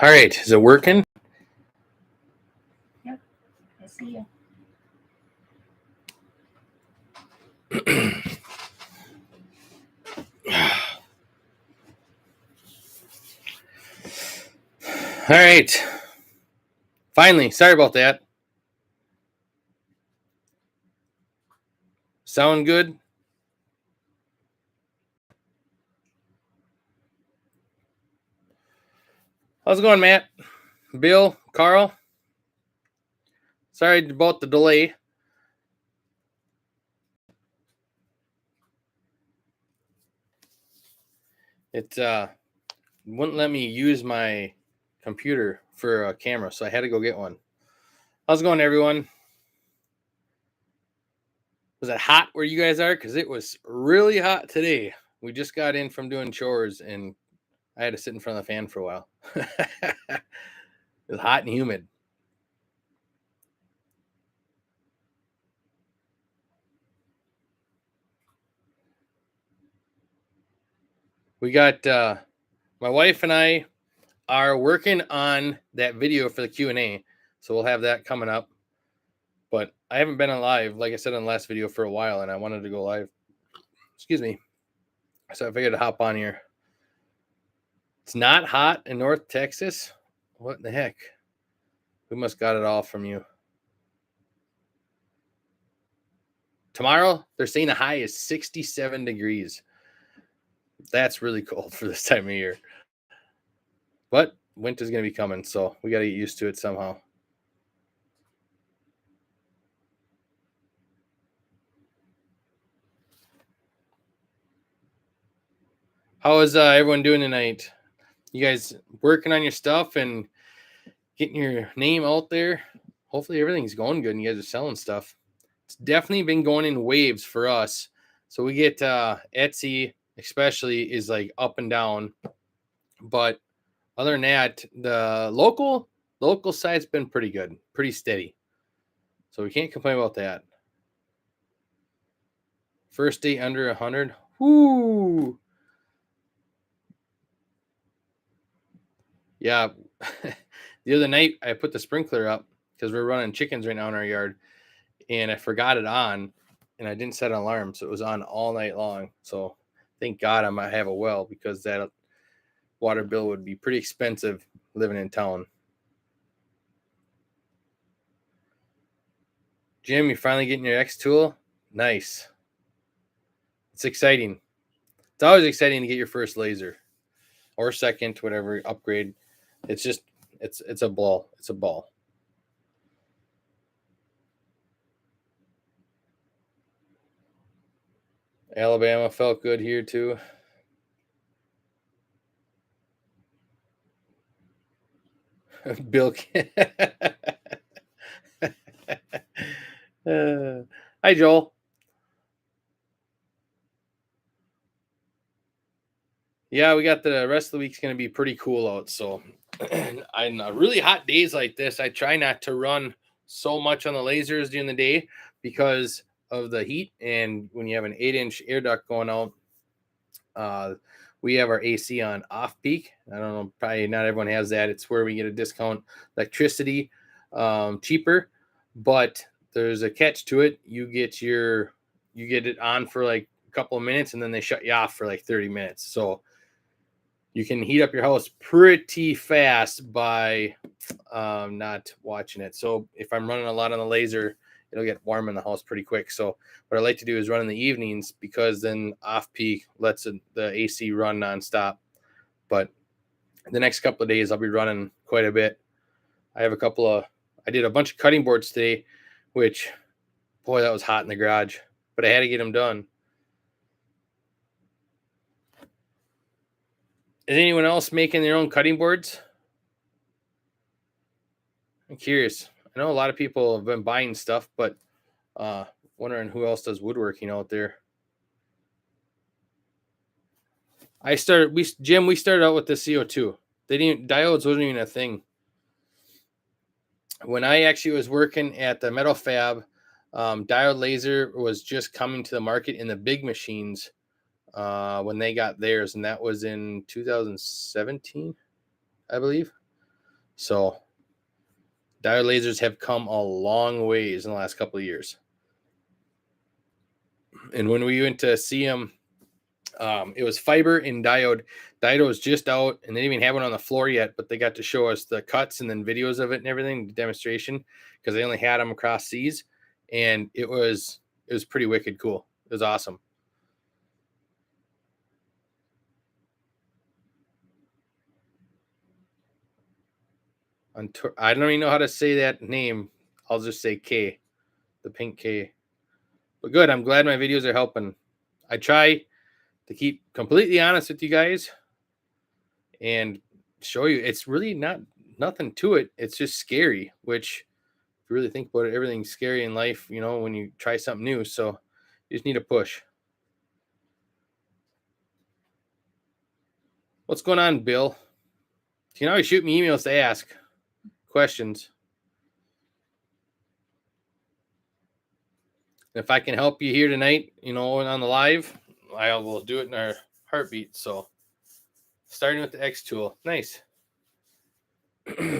All right, is it working? Yep, I see you. All right. Finally, sorry about that. Sound good? How's it going, Matt? Bill? Carl? Sorry about the delay. It wouldn't let me use my computer for a camera, so I had to go get one. How's it going, everyone? Was it hot where you guys are? Because it was really hot today. We just got in from doing chores, and I had to sit in front of the fan for a while. It was hot and humid. We got my wife and I are working on that video for the Q&A, so we'll have that coming up. But I haven't been on live, like I said in the last video, for a while, and I wanted to go live. Excuse me. So I figured to hop on here. It's not hot in North Texas. What the heck? We must got it all from you. Tomorrow, they're saying the high is 67 degrees. That's really cold for this time of year. But winter's going to be coming, so we got to get used to it somehow. How is everyone doing tonight? You guys working on your stuff and getting your name out there? Hopefully everything's going good and you guys are selling stuff. It's definitely been going in waves for us. So we get Etsy, especially, is like up and down. But other than that, the local side's been pretty good, pretty steady. So we can't complain about that. First day under 100. Whoo! Yeah. The other night I put the sprinkler up because we're running chickens right now in our yard, and I forgot it on, and I didn't set an alarm, so it was on all night long. So thank God I might have a well, because that water bill would be pretty expensive living in town. Jim, you finally getting your X tool? Nice. It's exciting. It's always exciting to get your first laser or second, whatever upgrade. It's just it's a ball. It's a ball. Alabama felt good here too. Bill. Hi, Joel. Yeah, we got the rest of the week's going to be pretty cool out. So, on really hot days like this, I try not to run so much on the lasers during the day because of the heat. And when you have an 8-inch air duct going out, we have our AC on off peak. I don't know, probably not everyone has that. It's where we get a discount electricity, cheaper, but there's a catch to it. You get it on for like a couple of minutes, and then they shut you off for like 30 minutes. So you can heat up your house pretty fast by not watching it. So if I'm running a lot on the laser, it'll get warm in the house pretty quick. So what I like to do is run in the evenings, because then off peak lets the AC run nonstop. But the next couple of days, I'll be running quite a bit. I did a bunch of cutting boards today, which, boy, that was hot in the garage, but I had to get them done. Is anyone else making their own cutting boards? I'm curious. I know a lot of people have been buying stuff, but wondering who else does woodworking out there. We started out with the CO2. Diodes wasn't even a thing. When I actually was working at the metal fab, diode laser was just coming to the market in the big machines when they got theirs, and that was in 2017, I believe. So diode lasers have come a long ways in the last couple of years. And when we went to see them, it was fiber and diode. Diode was just out, and they didn't even have one on the floor yet, but they got to show us the cuts and then videos of it and everything, the demonstration, because they only had them across seas, and it was pretty wicked cool. It was awesome. I don't even know how to say that name. I'll just say K, the pink K. But good. I'm glad my videos are helping. I try to keep completely honest with you guys and show you it's really nothing to it. It's just scary, which if you really think about it, everything's scary in life, when you try something new. So you just need a push. What's going on, Bill? You can always shoot me emails to ask questions. If I can help you here tonight, on the live, I will do it in our heartbeat. So starting with the X tool. Nice.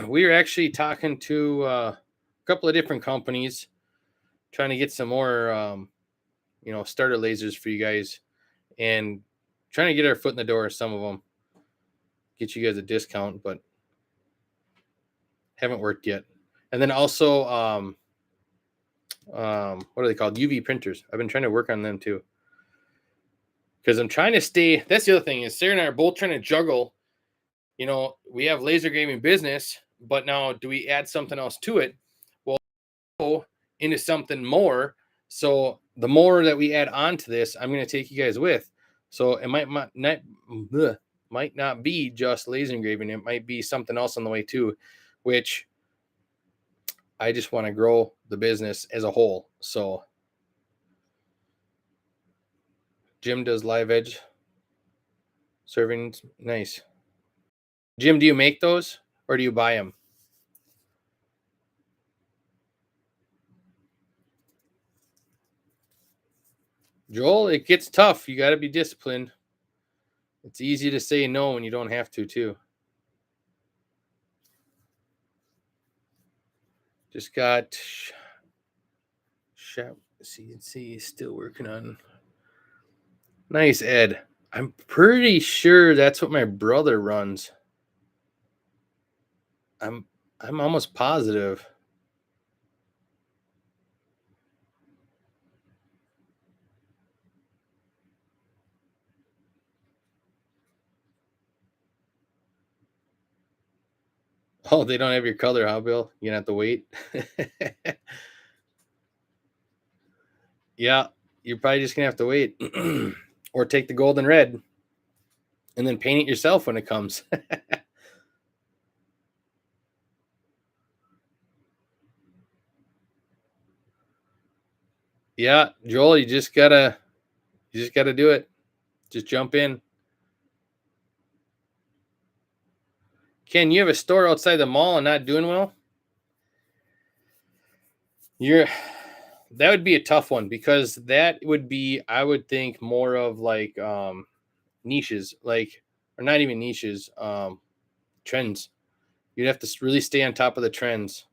We are actually talking to a couple of different companies trying to get some more, starter lasers for you guys and trying to get our foot in the door. Some of them get you guys a discount, but haven't worked yet. And then also, what are they called? UV printers. I've been trying to work on them too. Because I'm trying to stay. That's the other thing is Sarah and I are both trying to juggle. We have laser engraving business, but now do we add something else to it? Well, go into something more. So the more that we add on to this, I'm going to take you guys with. So it might not be just laser engraving. It might be something else on the way too, which I just want to grow the business as a whole. So Jim does live edge serving. Nice. Jim, do you make those or do you buy them? Joel, it gets tough. You got to be disciplined. It's easy to say no when you don't have to, too. Just got CNC still working on. Nice, Ed. I'm pretty sure that's what my brother runs. I'm almost positive. Oh, they don't have your color, huh, Bill? You're gonna have to wait. Yeah, you're probably just gonna have to wait. Or take the gold and red and then paint it yourself when it comes. Yeah, Joel, you just gotta do it. Just jump in. Ken, you have a store outside the mall and not doing well? That would be a tough one because that would be, I would think, more of like niches, or not even niches, trends. You'd have to really stay on top of the trends,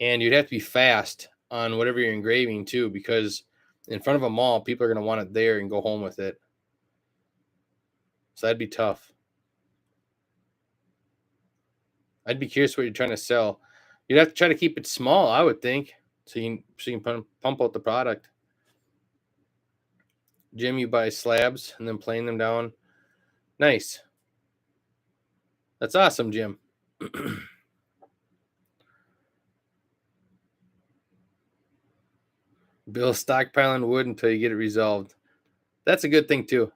and you'd have to be fast on whatever you're engraving too, because in front of a mall, people are going to want it there and go home with it. So that'd be tough. I'd be curious what you're trying to sell. You'd have to try to keep it small, I would think, so you can pump out the product. Jim, you buy slabs and then plane them down. Nice. That's awesome, Jim. Bill stockpiling wood until you get it resolved. That's a good thing too.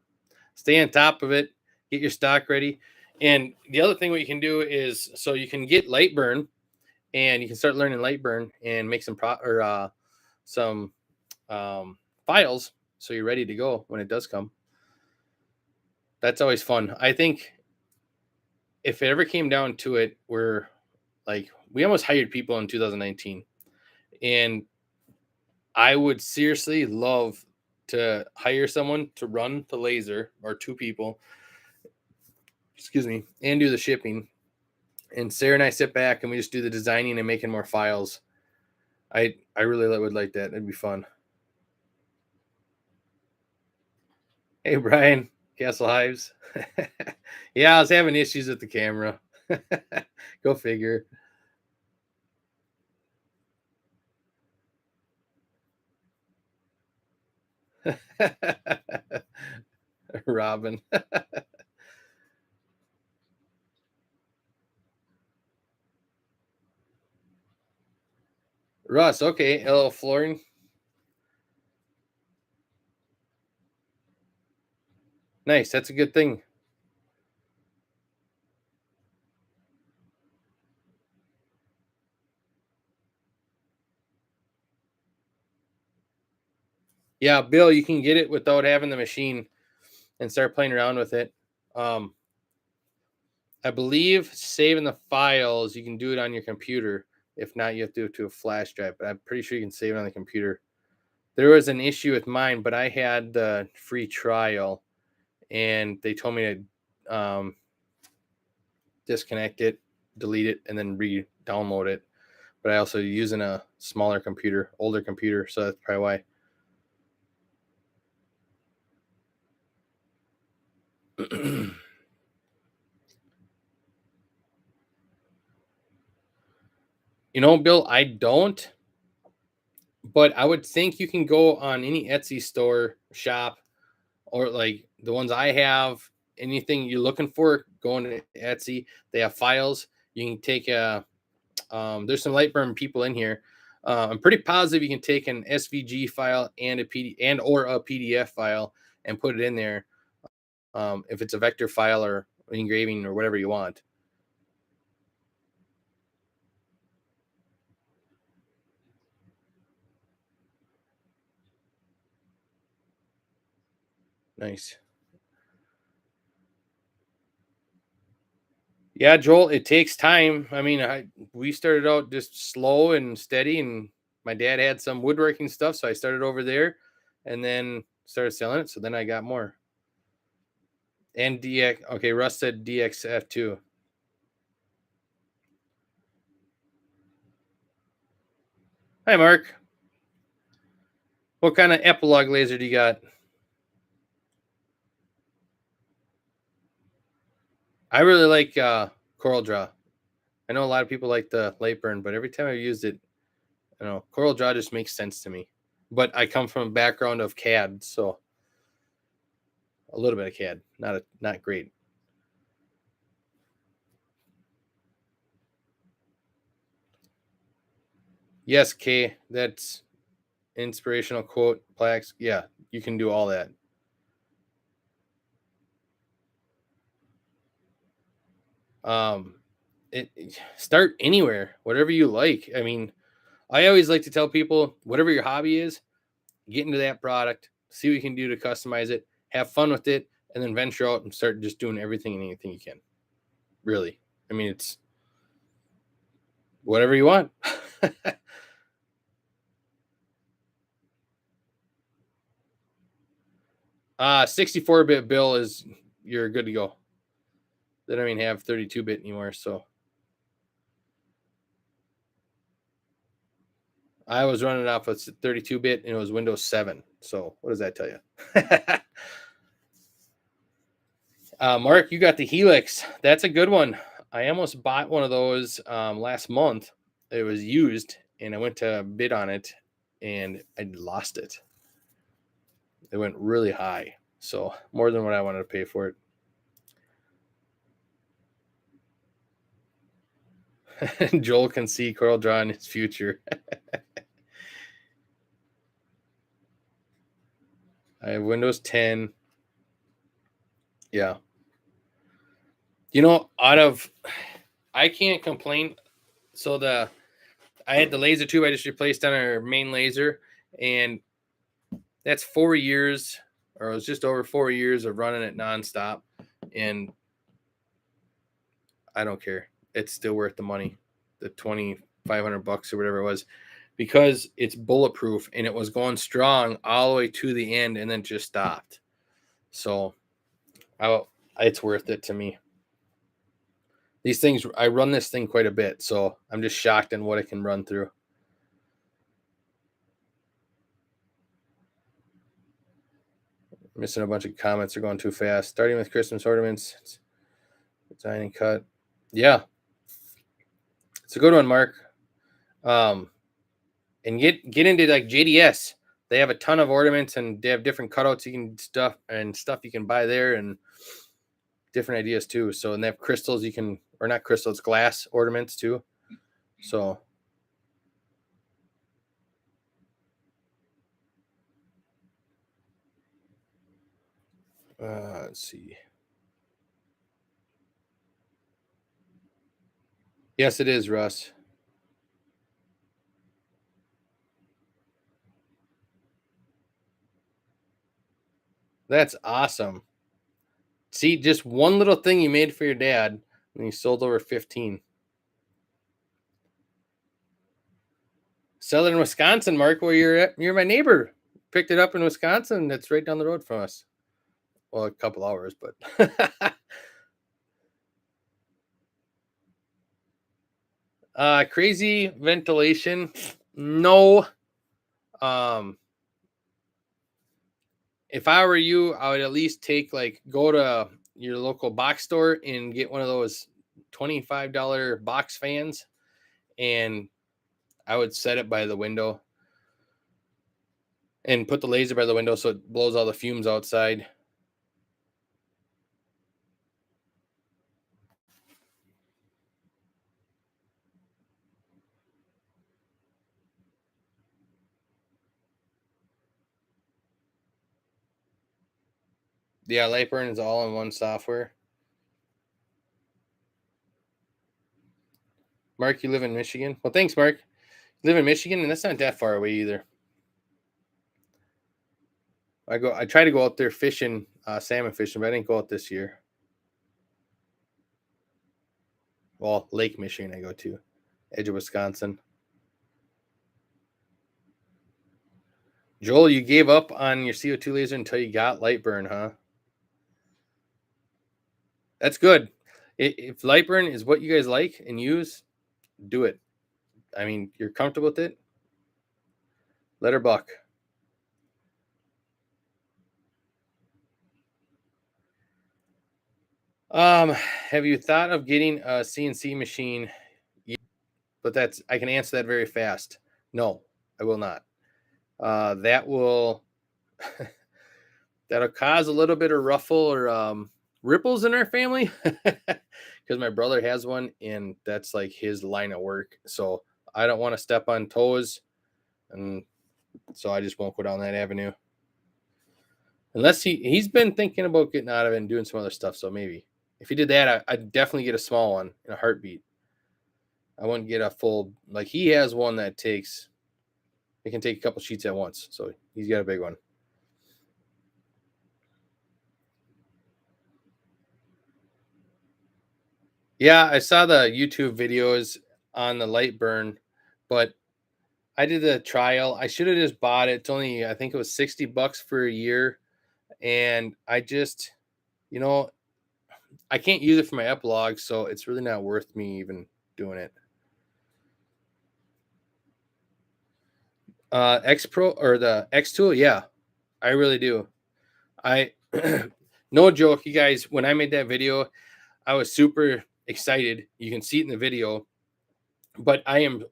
Stay on top of it. Get your stock ready. And the other thing what you can do is, so you can get light burn, and you can start learning light burn and make some files so you're ready to go when it does come. That's always fun. I think if it ever came down to it, we almost hired people in 2019, and I would seriously love to hire someone to run the laser, or two people, and do the shipping. And Sarah and I sit back and we just do the designing and making more files. I really would like that. It'd be fun. Hey Brian, Castle Hives. Yeah, I was having issues with the camera. Go figure. Robin. Russ, okay. Hello, flooring. Nice. That's a good thing. Yeah, Bill, you can get it without having the machine and start playing around with it. Um, I believe saving the files, you can do it on your computer. If not, you have to do it to a flash drive, but I'm pretty sure you can save it on the computer. There was an issue with mine, but I had the free trial and they told me to disconnect it, delete it, and then re-download it. But I also using a smaller computer, older computer, so that's probably why. Bill, I don't, but I would think you can go on any Etsy store shop or like the ones I have. Anything you're looking for, going to Etsy. They have files. You can take a. There's some Lightburn people in here. I'm pretty positive you can take an SVG file and a PD and or a PDF file and put it in there. If it's a vector file or engraving or whatever you want. Nice. Yeah, Joel, it takes time. I mean, we started out just slow and steady, and my dad had some woodworking stuff, so I started over there, and then started selling it. So then I got more. And DX, okay, Russ said DXF too. Hi, Mark. What kind of epilogue laser do you got? I really like Coral Draw. I know a lot of people like the Lightburn, but every time I've used it, Coral Draw just makes sense to me. But I come from a background of CAD, so a little bit of CAD, not great. Yes, K, that's inspirational quote plaques. Yeah, you can do all that. Um, start anywhere, whatever you like. I mean, I always like to tell people, whatever your hobby is, get into that product, see what you can do to customize it, have fun with it, and then venture out and start just doing everything and anything you can. Really, I mean, it's whatever you want. 64-bit bill is you're good to go. They don't even have 32-bit anymore, so I was running off a 32-bit and it was Windows 7. So what does that tell you? Mark, you got the Helix. That's a good one. I almost bought one of those last month. It was used, and I went to bid on it, and I lost it. It went really high, so more than what I wanted to pay for it. Joel can see Coral Draw in his future. I have Windows 10. Yeah. I can't complain. So I had the laser tube I just replaced on our main laser, and that's 4 years, or it was just over 4 years of running it nonstop. And I don't care. It's still worth the money, the $2,500 or whatever it was, because it's bulletproof and it was going strong all the way to the end and then just stopped. So it's worth it to me. These things, I run this thing quite a bit, so I'm just shocked in what it can run through. Missing a bunch of comments are going too fast. Starting with Christmas ornaments, design and cut. Yeah, it's a good one, Mark. And get into like JDS. They have a ton of ornaments and they have different cutouts you can stuff you can buy there and different ideas too. So and they have crystals you can, or not crystals, glass ornaments too. So let's see. Yes, it is, Russ. That's awesome. See, just one little thing you made for your dad, and you sold over 15. Sell it in Wisconsin, Mark, where you're at. You're my neighbor. Picked it up in Wisconsin. That's right down the road from us. Well, a couple hours, but crazy ventilation. No. If I were you, I would at least go to your local box store and get one of those $25 box fans, and I would set it by the window and put the laser by the window so it blows all the fumes outside. Yeah, Lightburn is all in one software. Mark, you live in Michigan? Well, thanks, Mark. You live in Michigan, and that's not that far away either. I try to go out there fishing, salmon fishing, but I didn't go out this year. Well, Lake Michigan I go to, edge of Wisconsin. Joel, you gave up on your CO2 laser until you got Lightburn, huh? That's good. If Lightburn is what you guys like and use, do it. I mean, you're comfortable with it. Let her buck. Have you thought of getting a CNC machine? But I can answer that very fast. No, I will not. That will that'll cause a little bit of ruffle or ripples in our family because my brother has one and that's like his line of work. So I don't want to step on toes, and so I just won't go down that avenue. Unless he's been thinking about getting out of it and doing some other stuff. So maybe if he did that, I'd definitely get a small one in a heartbeat. I wouldn't get a full, like he has one that it can take a couple sheets at once. So he's got a big one. Yeah, I saw the YouTube videos on the Lightburn, but I did the trial. I should have just bought it. It's only, I think it was $60 for a year. And I just, you know, I can't use it for my epilogue, so it's really not worth me even doing it. X Pro or the X Tool, yeah, I really do. I no joke, you guys. When I made that video, I was super excited. You can see it in the video, but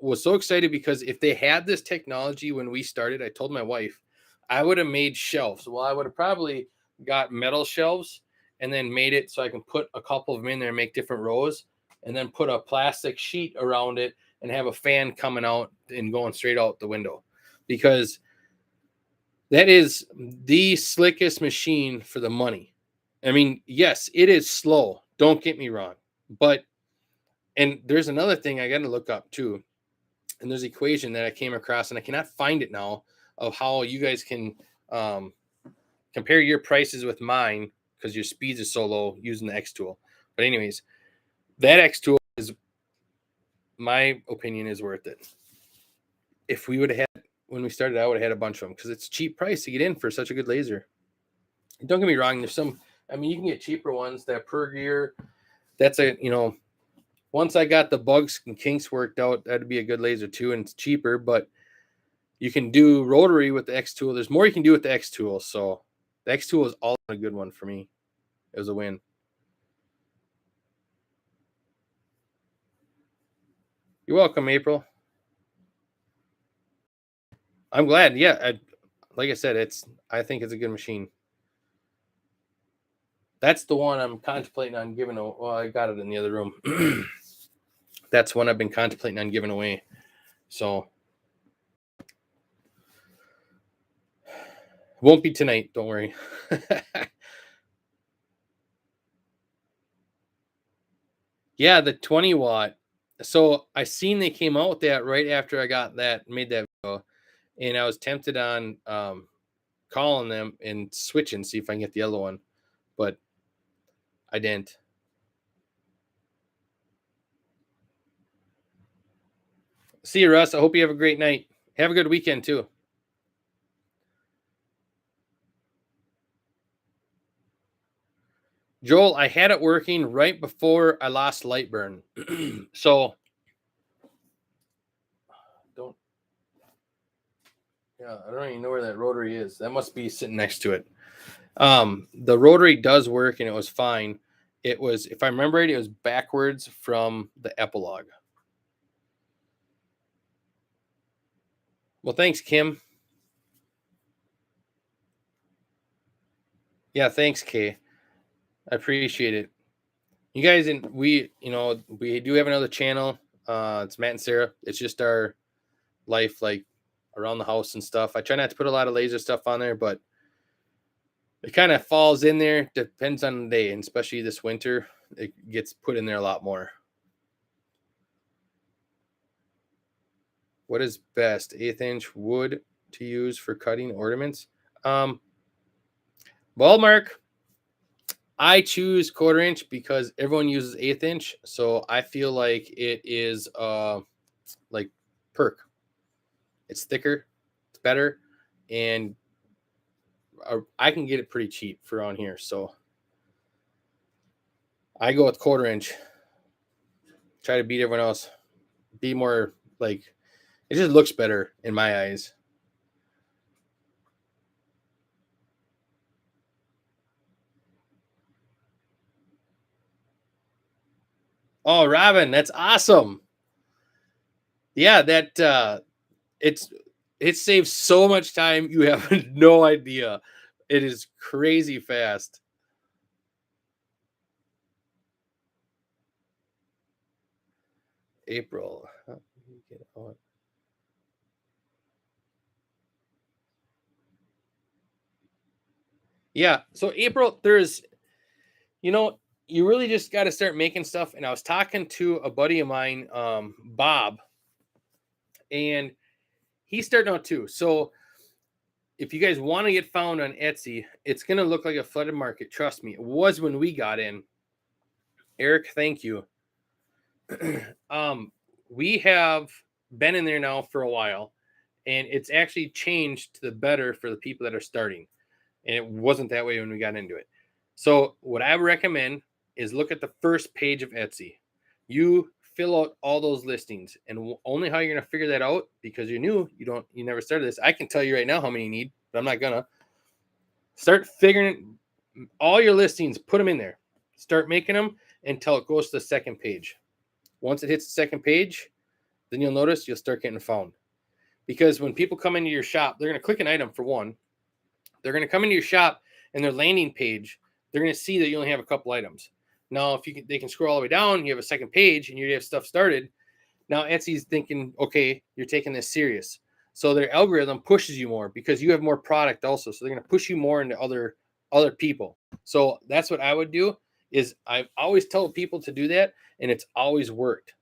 was so excited because if they had this technology when we started, I told my wife I would have made shelves. Well, I would have probably got metal shelves and then made it so I can put a couple of them in there and make different rows, and then put a plastic sheet around it and have a fan coming out and going straight out the window, because that is the slickest machine for the money. I mean, yes, it is slow. Don't get me wrong. And there's another thing I got to look up too. And there's an equation that I came across, and I cannot find it now, of how you guys can compare your prices with mine because your speeds are so low using the X tool. But anyways, that X tool is, my opinion, is worth it. If we would have had, when we started, I would have had a bunch of them because it's a cheap price to get in for such a good laser. Don't get me wrong. There's some, I mean, you can get cheaper ones that per gear. That's once I got the bugs and kinks worked out, that'd be a good laser too, and it's cheaper. But you can do rotary with the X tool. There's more you can do with the X tool. So the X tool is all a good one for me. It was a win. You're welcome, April. I'm glad. Yeah, like I said, I think it's a good machine. That's the one I'm contemplating on giving away. Well, I got it in the other room. That's one I've been contemplating on giving away. So won't be tonight. Don't worry. Yeah, the 20 watt. So I seen they came out with that right after I got that, made that video, and I was tempted on calling them and switching, see if I can get the other one, but I didn't. See you, Russ. I hope you have a great night. Have a good weekend too. Joel, I had it working right before I lost Lightburn. So I don't even know where that rotary is. That must be sitting next to it. The rotary does work and it was fine. It was, if I remember right, it was backwards from the epilogue. Well, thanks, Kim. Yeah, thanks, Kay. I appreciate it. You guys, and we do have another channel. It's Matt and Sarah. It's just our life, like around the house and stuff. I try not to put a lot of laser stuff on there, but it kind of falls in there. Depends on the day, and especially this winter, it gets put in there a lot more. What is best, 1/8 inch wood to use for cutting ornaments? Well, Mark, I choose 1/4 inch because everyone uses 1/8 inch, so I feel like it is like perk. It's thicker, it's better, and I can get it pretty cheap for on here, so I go with 1/4 inch. Try to beat everyone else. Be more like, it just looks better in my eyes. Oh, Robin, that's awesome. Yeah, that it saves so much time. You have no idea. It is crazy fast. April. Yeah. So April, you really just got to start making stuff. And I was talking to a buddy of mine, Bob, and he's starting out too. So if you guys want to get found on Etsy, it's going to look like a flooded market. Trust me. It was when we got in. Eric, thank you. We have been in there now for a while, and it's actually changed to the better for the people that are starting. And it wasn't that way when we got into it. So what I recommend is look at the first page of Etsy. You fill out all those listings, and only how you're going to figure that out, because you're new, you never started this. I can tell you right now how many you need, but I'm not gonna. Start figuring all your listings, put them in there, start making them until it goes to the second page. Once it hits the second page, then you'll notice you'll start getting found. Because when people come into your shop, they're going to click an item for one. They're going to come into your shop, and their landing page, they're going to see that you only have a couple items. Now, if they can scroll all the way down, you have a second page, and you have stuff started. Now Etsy's thinking, okay, you're taking this serious. So their algorithm pushes you more because you have more product also. So they're going to push you more into other people. So that's what I would do. Is I've always told people to do that, and it's always worked.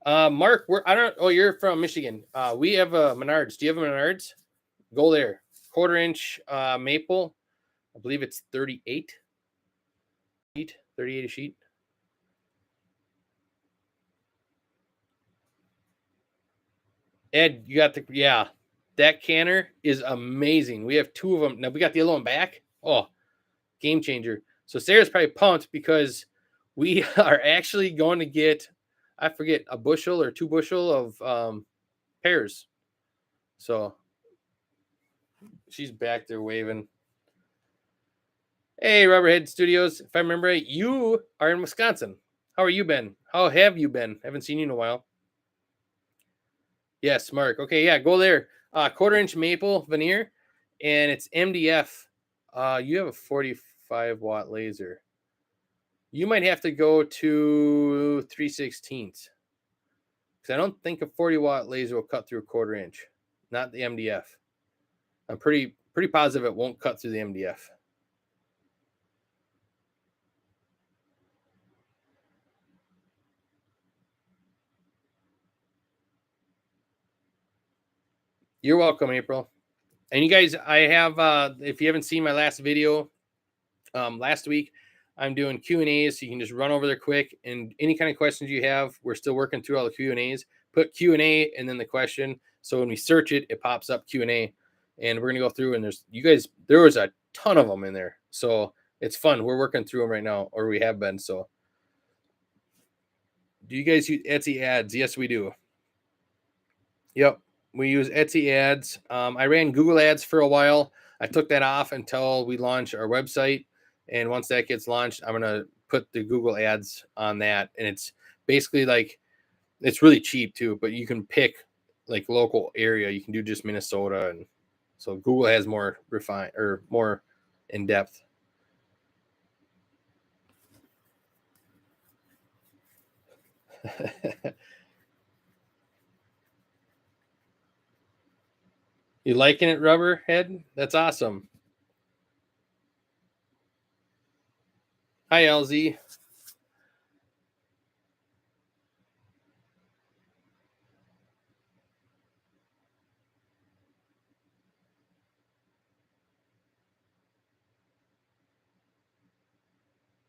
Mark, you're from Michigan. We have a Menards. Do you have a Menards? Go there. 1/4 inch maple. I believe it's 38 feet, 38 a sheet. Ed, you got that canner is amazing. We have two of them. Now we got the other one back. Oh, game changer. So Sarah's probably pumped because we are actually going to get, I forget, a bushel or 2 bushel of pears. So she's back there waving. Hey, Rubberhead Studios. If I remember right, you are in Wisconsin. How are you been? How have you been? Haven't seen you in a while. Yes, Mark. Okay, yeah, go there. 1/4 inch maple veneer, and it's MDF. You have a 45-watt laser. You might have to go to 3/16 because I don't think a 40-watt laser will cut through a 1/4 inch. Not the MDF. I'm pretty positive it won't cut through the MDF. You're welcome, April. And you guys, I have if you haven't seen my last video last week, I'm doing Q&As, so you can just run over there quick, and any kind of questions you have, we're still working through all the Q&As. Put Q&A and then the question, so when we search it, it pops up Q&A, and we're gonna go through, and there was a ton of them in there, so it's fun. We're working through them right now, or we have been. So do you guys use Etsy ads? Yes, we do. Yep, we use Etsy ads. I ran Google ads for a while. I took that off until we launch our website, and once that gets launched, I'm gonna put the Google ads on that. And it's basically like, it's really cheap too, but you can pick like local area. You can do just Minnesota, and so Google has more refined or more in depth. You liking it, Rubberhead? That's awesome. Hi, LZ.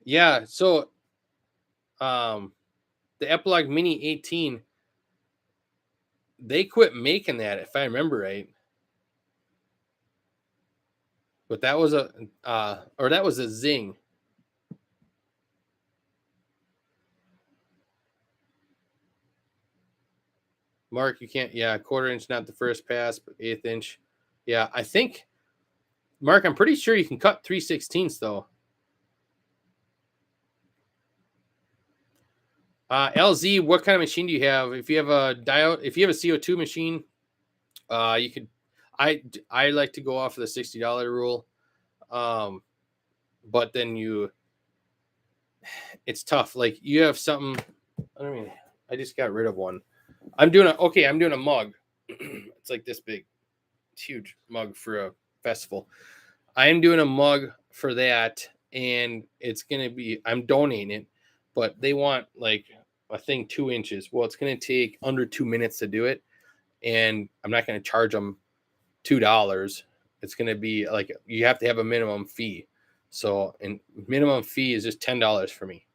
Yeah, so the Epilogue Mini 18, they quit making that, if I remember right. But that was a Zing. Mark, you can't. Yeah, 1/4 inch, not the first pass, but 1/8 inch. Yeah, I think, Mark, I'm pretty sure you can cut 3/16 though. LZ, what kind of machine do you have? If you have a diode, if you have a CO2 machine, you could. I like to go off of the $60 rule, but then it's tough. Like you have something. I mean, I just got rid of one. I'm doing a mug. It's like this big. It's huge mug for a festival. I am doing a mug for that, and I'm donating it, but they want like a thing 2 inches. Well, it's gonna take under 2 minutes to do it, and I'm not gonna charge them $2. It's gonna be like, you have to have a minimum fee. So, and minimum fee is just $10 for me.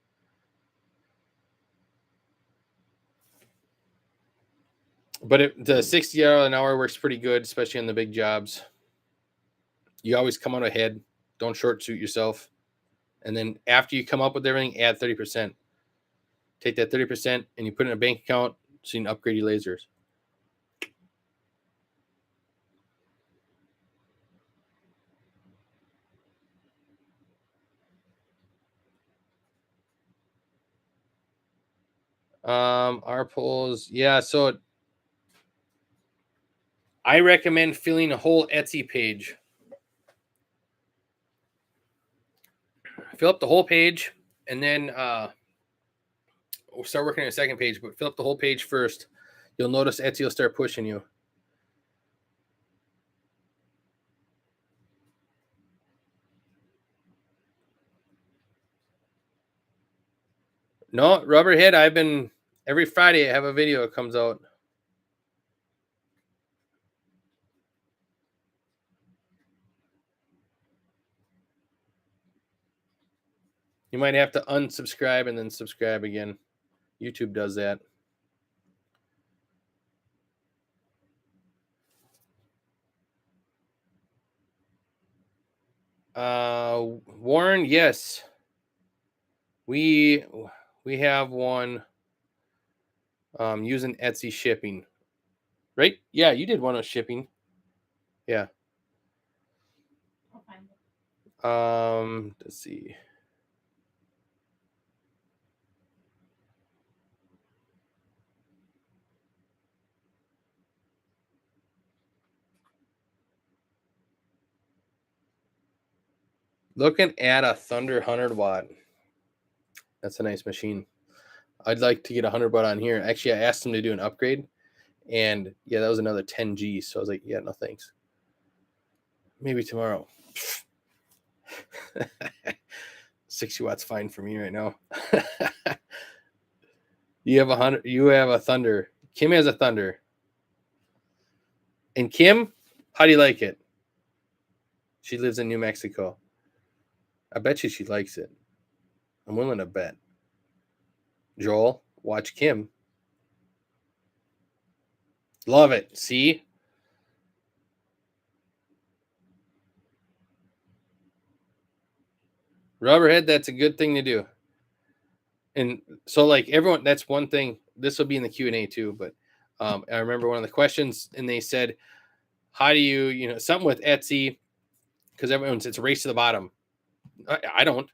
But the $60 an hour works pretty good, especially on the big jobs. You always come out ahead. Don't short suit yourself. And then after you come up with everything, add 30%. Take that 30% and you put it in a bank account so you can upgrade your lasers. Our polls, yeah. So I recommend filling a whole Etsy page. Fill up the whole page, and then we'll start working on a second page. But fill up the whole page first. You'll notice Etsy will start pushing you. No, Rubberhead. I've been every Friday. I have a video that comes out. You might have to unsubscribe and then subscribe again. YouTube does that. Warren, yes. We have one using Etsy shipping, right? Yeah, you did one on shipping. Yeah. I'll find it. Let's see. Looking at a Thunder 100 watt. That's a nice machine. I'd like to get 100 watt on here. Actually, I asked him to do an upgrade, and yeah, that was another 10G. So I was like, yeah, no thanks. Maybe tomorrow. 60 watts fine for me right now. You have 100. You have a Thunder. Kim has a Thunder. And Kim, how do you like it? She lives in New Mexico. I bet you she likes it. I'm willing to bet. Joel, watch Kim. Love it. See? Rubberhead, that's a good thing to do. And so, like, everyone, that's one thing. This will be in the Q&A too, but I remember one of the questions, and they said, how do you, something with Etsy, because everyone's, it's a race to the bottom. I don't.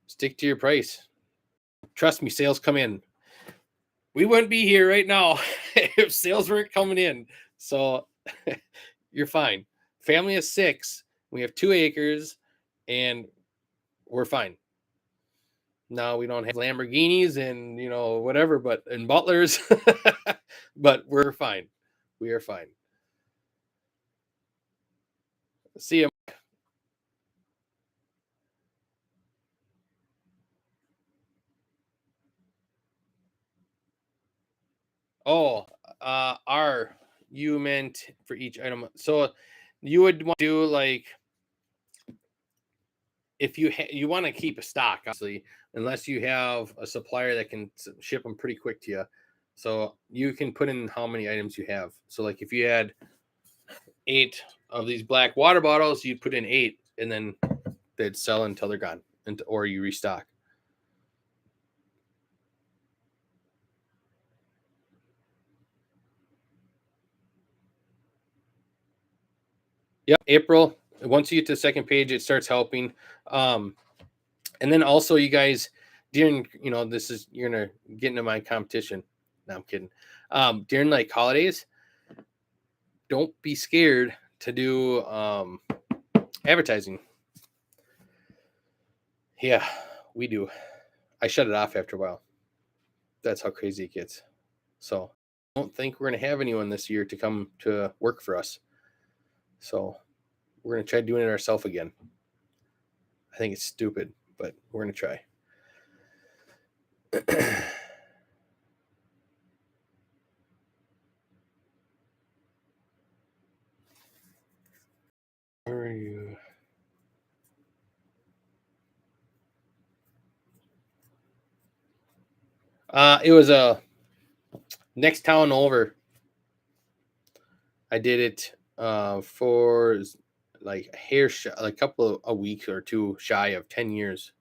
Stick to your price. Trust me, sales come in. We wouldn't be here right now if sales weren't coming in. So you're fine. Family of 6. We have 2 acres, and we're fine. No, we don't have Lamborghinis and whatever, but and butlers, but we're fine. We are fine. See you. Oh, R you meant for each item. So you would want to do like if you want to keep a stock, obviously, unless you have a supplier that can ship them pretty quick to you. So you can put in how many items you have. So like if you had 8 of these black water bottles, you'd put in 8, and then they'd sell until they're gone, or you restock. Yep, April. Once you get to the second page, it starts helping. And then also, you guys, during this is you're gonna get into my competition. No, I'm kidding. During like holidays, don't be scared to do advertising. Yeah, we do. I shut it off after a while. That's how crazy it gets. So I don't think we're gonna have anyone this year to come to work for us. So we're gonna try doing it ourselves again. I think it's stupid, but we're gonna try. Where are you? It was a next town over. I did it for like a couple of a week or two shy of 10 years.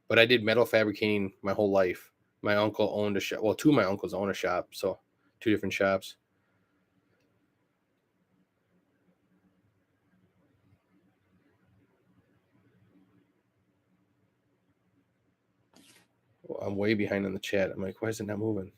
But I did metal fabricating my whole life. My uncle owned a shop. Well, 2 of my uncles own a shop, so 2 different shops. Well, I'm way behind on the chat. I'm like, why is it not moving?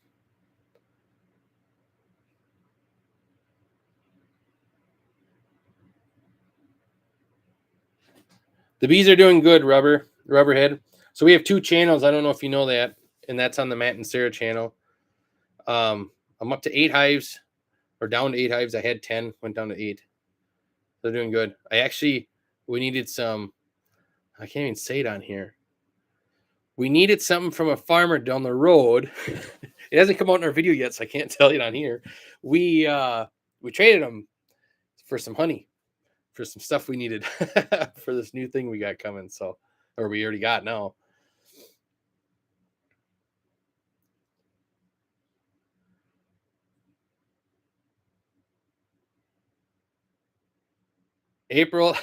The bees are doing good, Rubberhead. So we have 2 channels. I don't know if you know that, and that's on the Matt and Sarah channel. I'm up to 8 hives, or down to 8 hives. I had 10, went down to 8. They're doing good. We needed some. I can't even say it on here. We needed something from a farmer down the road. It hasn't come out in our video yet, so I can't tell it on here. We traded them for some honey, for some stuff we needed for this new thing we got coming. So, or we already got now. April.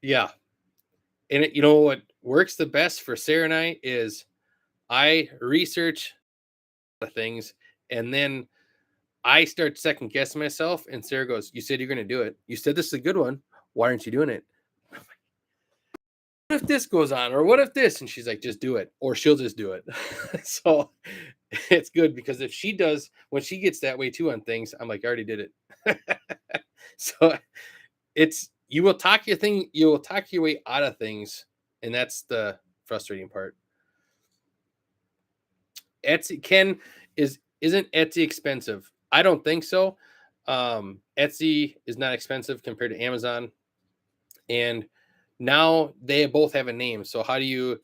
Yeah. And you know what works the best for Sarah and I is I research the things, and then I start second guessing myself, and Sarah goes, "You said you're going to do it. You said this is a good one. Why aren't you doing it? What if this goes on, or what if this?" And she's like, "Just do it," or she'll just do it. So it's good because if she does, when she gets that way too on things, I'm like, "I already did it." So it's you will talk your way out of things, and that's the frustrating part. Etsy isn't Etsy expensive? I don't think so. Etsy is not expensive compared to Amazon, and now they both have a name. So how do you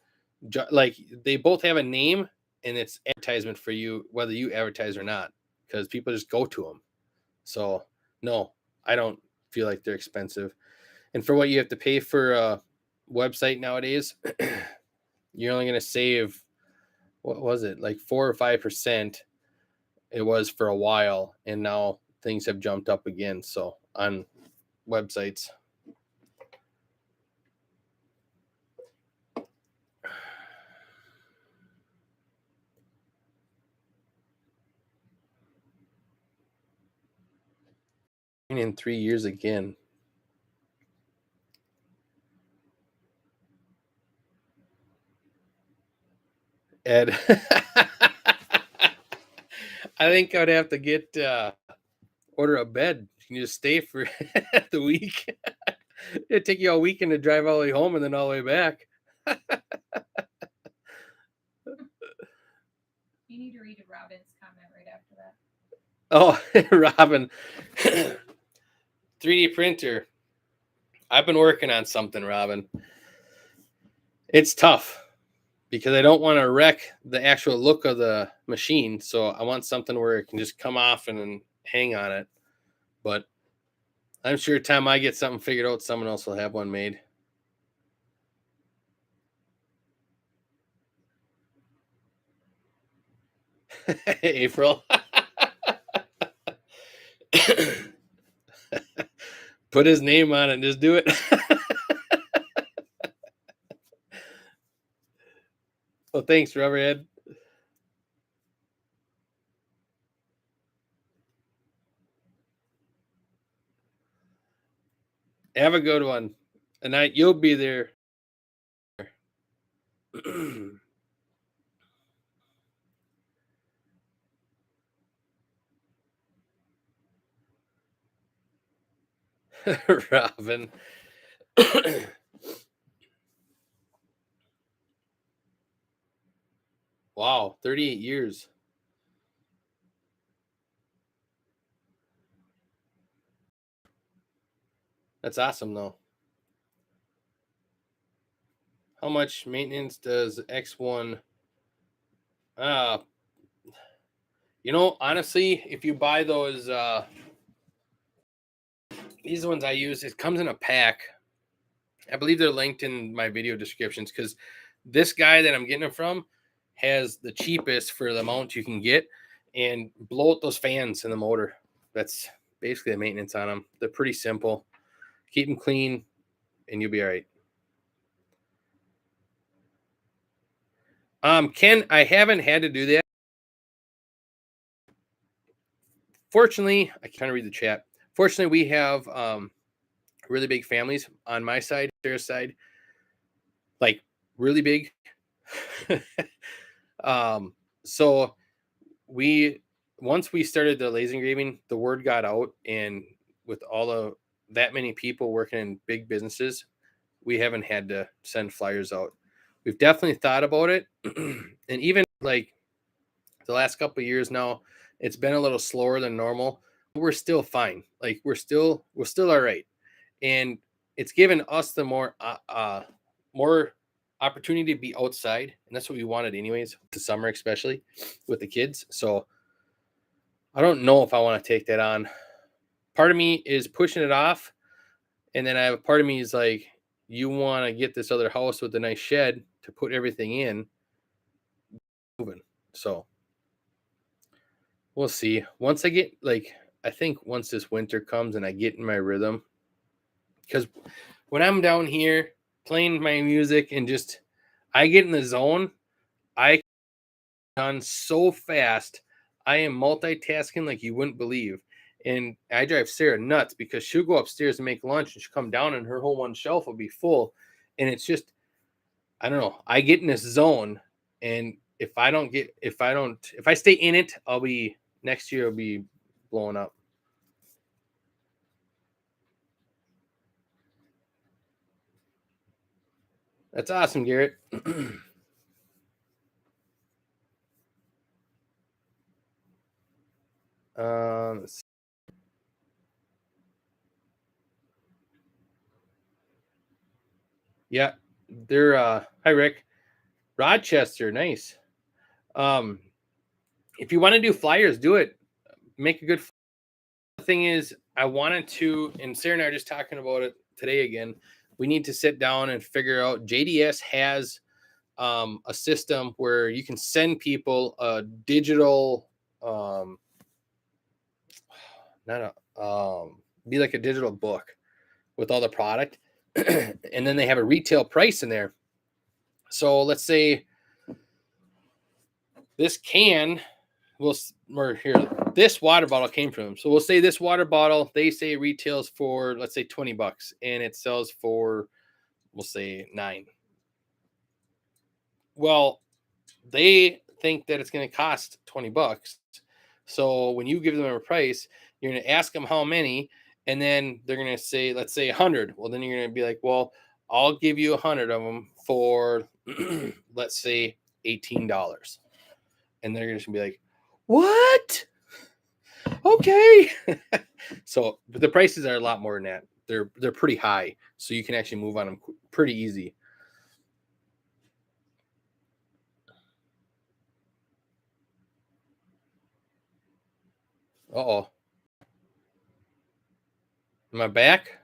like they both have a name, and it's advertisement for you whether you advertise or not because people just go to them. So no, I don't feel like they're expensive. And for what you have to pay for a website nowadays, you're only going to save what was it like 4 or 5%. It was for a while, and now things have jumped up again. So on websites, in 3 years again. Ed, I think I'd have to get order a bed. You can just stay for the week. It'd take you all weekend to drive all the way home and then all the way back. You need to read Robin's comment right after that. Oh, Robin, 3D printer. I've been working on something, Robin. It's tough because I don't want to wreck the actual look of the machine. So I want something where it can just come off and then hang on it. But I'm sure time I get something figured out, someone else will have one made. April. Put his name on it and just do it. Well, thanks, Rubberhead. Have a good one. And you'll be there. Robin. Wow, 38 years. That's awesome, though. How much maintenance does X1? Uh, honestly, if you buy those, these ones I use, it comes in a pack. I believe they're linked in my video descriptions because this guy that I'm getting them from has the cheapest for the amount you can get, and blow out those fans in the motor. That's basically the maintenance on them. They're pretty simple. Keep them clean, and you'll be all right. Ken, I haven't had to do that. Fortunately, I can't read the chat. Fortunately, we have really big families on my side, Sarah's side, like really big. So we once we started the laser engraving, the word got out, and with all of that many people working in big businesses, we haven't had to send flyers out. We've definitely thought about it, and even like the last couple of years now, it's been a little slower than normal. But we're still fine. Like we're still all right, and it's given us the more opportunity to be outside, and that's what we wanted anyways. The summer, especially with the kids. So I don't know if I want to take that on. Part of me is pushing it off, and then I have a part of me is like, you want to get this other house with a nice shed to put everything in, moving. So we'll see. Once I get I think once this winter comes and I get in my rhythm, because when I'm down here, playing my music and just I get in the zone. I done so fast. I am multitasking like you wouldn't believe. And I drive Sarah nuts because she'll go upstairs and make lunch and she'll come down and her whole one shelf will be full. And it's just, I don't know. I get in this zone. And if I stay in it, next year, I'll be blowing up. That's awesome, Garrett. Let's see. Yeah, they're hi Rick. Rochester, nice. Um, if you want to do flyers, do it. Make a good thing is I wanted to, and Sarah and I are just talking about it today again. We need to sit down and figure out. JDS has a system where you can send people a digital, not a, be like a digital book with all the product, and then they have a retail price in there. So let's say this can we're here. This water bottle came from them. So we'll say this water bottle, they say retails for, let's say $20 and it sells for, we'll say 9. Well, they think that it's going to cost $20. So when you give them a price, you're going to ask them how many, and then they're going to say, let's say 100. Well, then you're going to be like, well, I'll give you 100 of them for, let's say $18. And they're going to be like, what? Okay. So but the prices are a lot more than that. They're pretty high, so you can actually move on them pretty easy. Uh-oh. Am I back?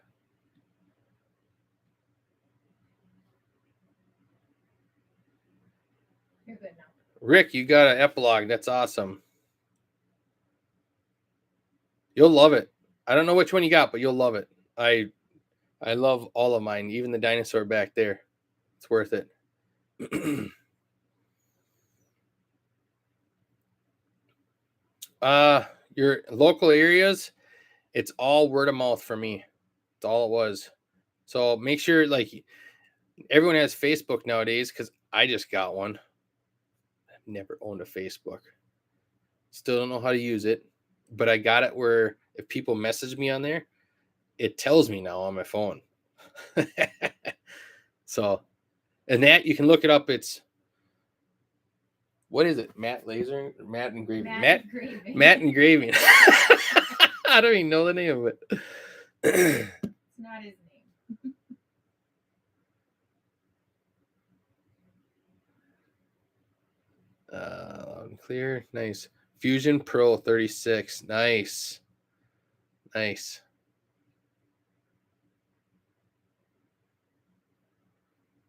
You're good now. Rick, you got an epilogue. That's awesome. You'll love it. I don't know which one you got, but you'll love it. I love all of mine, even the dinosaur back there. It's worth it. Your local areas, it's all word of mouth for me. It's all it was. So make sure, like, everyone has Facebook nowadays because I just got one. I've never owned a Facebook. Still don't know how to use it, but I got it where if people message me on there, it tells me now on my phone. So, and that you can look it up. It's what is it? Matt Laser, Matt Engraving, Matt Engraving. I don't even know the name of it. It's not his name. Clear, nice. Fusion Pro 36, nice.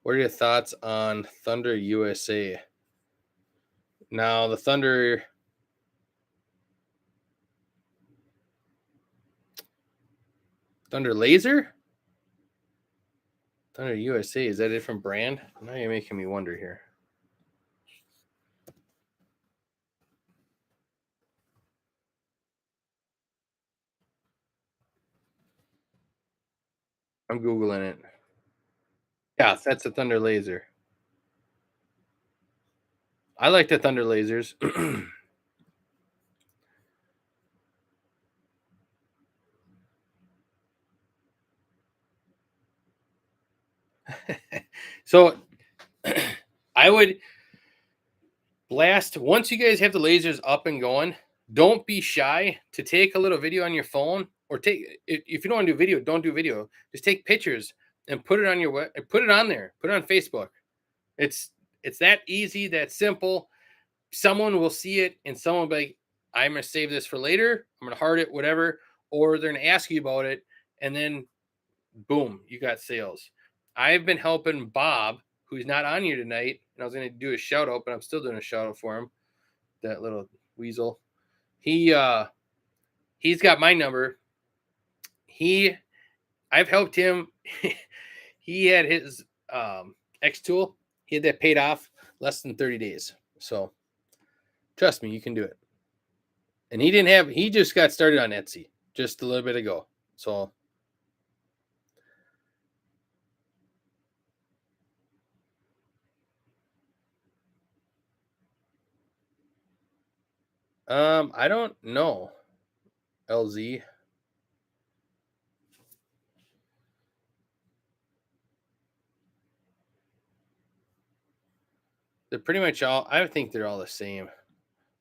What are your thoughts on Thunder USA? Now the Thunder Laser? Thunder USA, is that a different brand? Now you're making me wonder here. I'm Googling it. Yeah, that's a Thunder Laser. I like the Thunder Lasers. So I would blast once you guys have the lasers up and going. Don't be shy to take a little video on your phone, or take, if you don't want to do video, don't do video. Just take pictures and put it on your put it on there. Put it on Facebook. It's that easy, that simple. Someone will see it and someone will be like, I'm gonna save this for later. I'm gonna heart it, whatever, or they're gonna ask you about it, and then boom, you got sales. I've been helping Bob, who's not on here tonight, and I was going to do a shout out, but I'm still doing a shout out for him. That little weasel. He's got my number. I've helped him. He had his X tool. He had that paid off less than 30 days. So trust me, you can do it. And he just got started on Etsy just a little bit ago. So I don't know. LZ. They're pretty much all, I think they're all the same.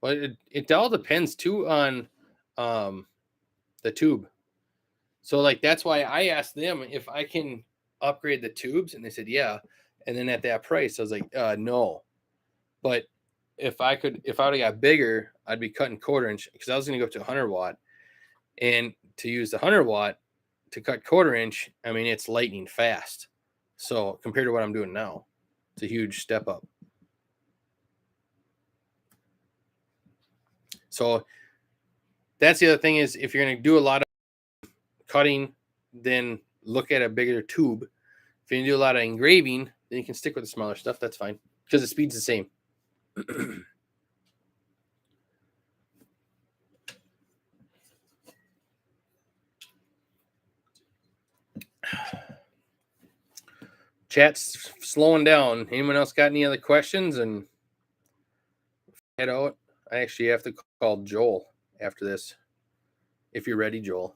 Well, it all depends too on the tube. So like that's why I asked them if I can upgrade the tubes, and they said yeah. And then at that price, I was like, no. But if I would have got bigger, I'd be cutting 1/4 inch because I was going to go up to 100 watt, and to use the 100 watt to cut 1/4 inch, I mean it's lightning fast. So compared to what I'm doing now, it's a huge step up. So that's the other thing is if you're going to do a lot of cutting, then look at a bigger tube. If you do a lot of engraving, then you can stick with the smaller stuff. That's fine because the speed's the same. Chat's slowing down. Anyone else got any other questions? And head out. I actually have to call Joel after this. If you're ready, Joel.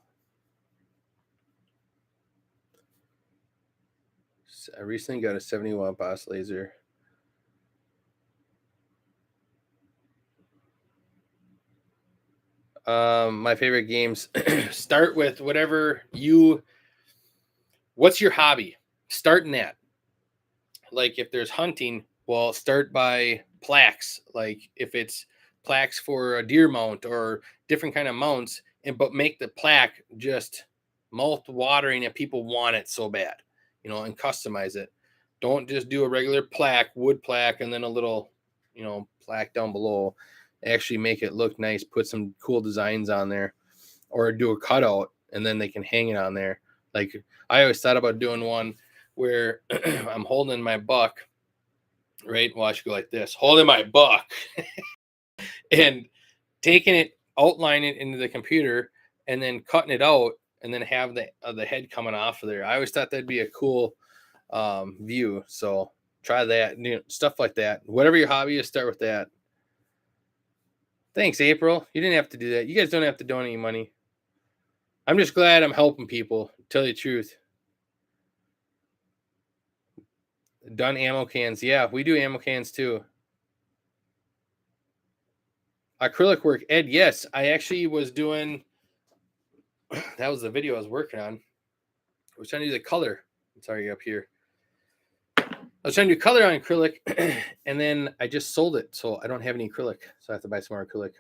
I recently got a 70-watt boss laser. My favorite games. Start with what's your hobby? Start in that. Like if there's hunting, well, start by plaques. Like if it's plaques for a deer mount or different kind of mounts, but make the plaque just mouth watering and people want it so bad, and customize it. Don't just do a regular plaque, wood plaque, and then a little, plaque down below. Actually make it look nice. Put some cool designs on there, or do a cutout and then they can hang it on there. Like I always thought about doing one where I'm holding my buck, right? Well, I should go like this, holding my buck and taking it, outline it into the computer, and then cutting it out, and then have the head coming off of there. I always thought that'd be a cool view. So try that, stuff like that. Whatever your hobby is, start with that. Thanks, April. You didn't have to do that. You guys don't have to donate any money. I'm just glad I'm helping people, to tell you the truth. Done ammo cans. Yeah, we do ammo cans too. Acrylic work. Ed, yes. I actually was doing, that was the video I was working on. I was trying to do the color. Sorry, up here. I was trying to do color on acrylic, and then I just sold it, so I don't have any acrylic, so I have to buy some more acrylic.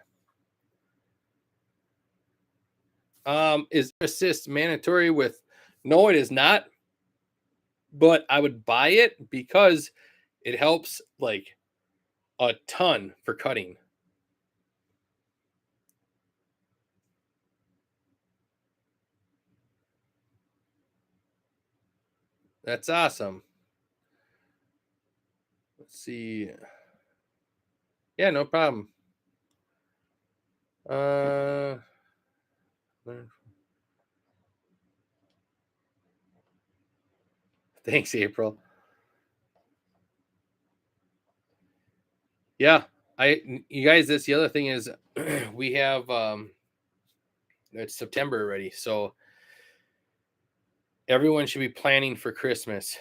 Is assist mandatory with? No, it is not. But I would buy it because it helps like a ton for cutting. That's awesome. Let's see. Yeah, no problem. Thanks, April. Yeah, you guys, that's the other thing is we have it's September already, so everyone should be planning for Christmas.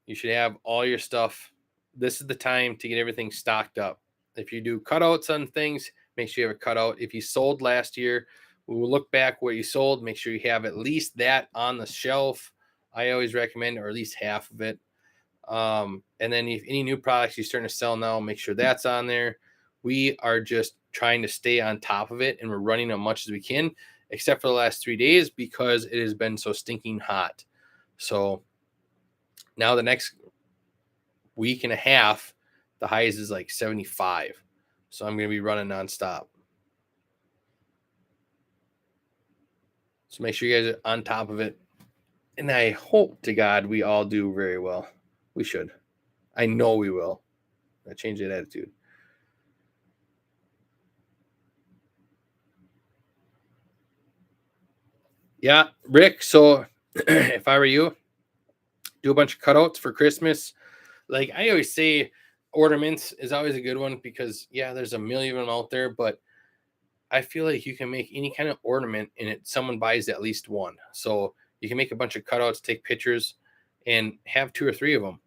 You should have all your stuff. This is the time to get everything stocked up. If you do cutouts on things, make sure you have a cutout. If you sold last year, we will look back what you sold. Make sure you have at least that on the shelf. I always recommend, or at least half of it. And then if any new products you're starting to sell now, make sure that's on there. We are just trying to stay on top of it, and we're running as much as we can, except for the last 3 days because it has been so stinking hot. So now the next week and a half, the highs is like 75. So I'm going to be running nonstop. So make sure you guys are on top of it. And I hope to God we all do very well. We should. I know we will. I change that attitude. Yeah, Rick. So if I were you, do a bunch of cutouts for Christmas. Like I always say, ornaments is always a good one because yeah, there's a million of them out there, but I feel like you can make any kind of ornament and it someone buys at least one. So you can make a bunch of cutouts, take pictures, and have 2 or 3 of them.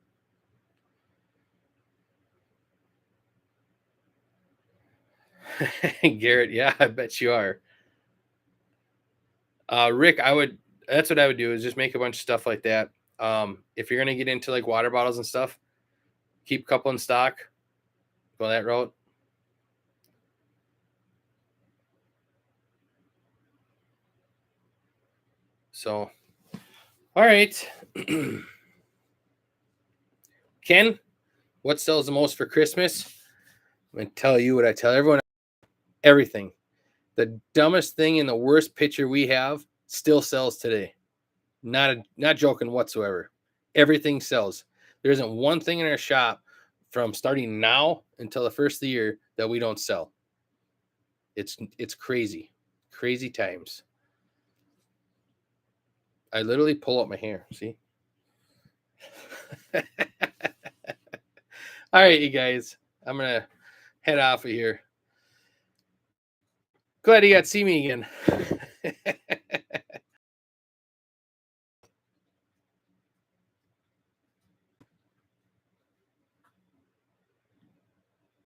Garrett, yeah, I bet you are. Rick, that's what I would do is just make a bunch of stuff like that. If you're gonna get into like water bottles and stuff, keep a couple in stock, go that route. So, all right. Ken, what sells the most for Christmas? I'm gonna tell you what I tell everyone. Everything. The dumbest thing and the worst picture we have still sells today. Not joking whatsoever. Everything sells. There isn't one thing in our shop from starting now until the first of the year that we don't sell. It's crazy. Crazy times. I literally pull out my hair. See? All right, you guys. I'm gonna head off of here. Glad you got to see me again.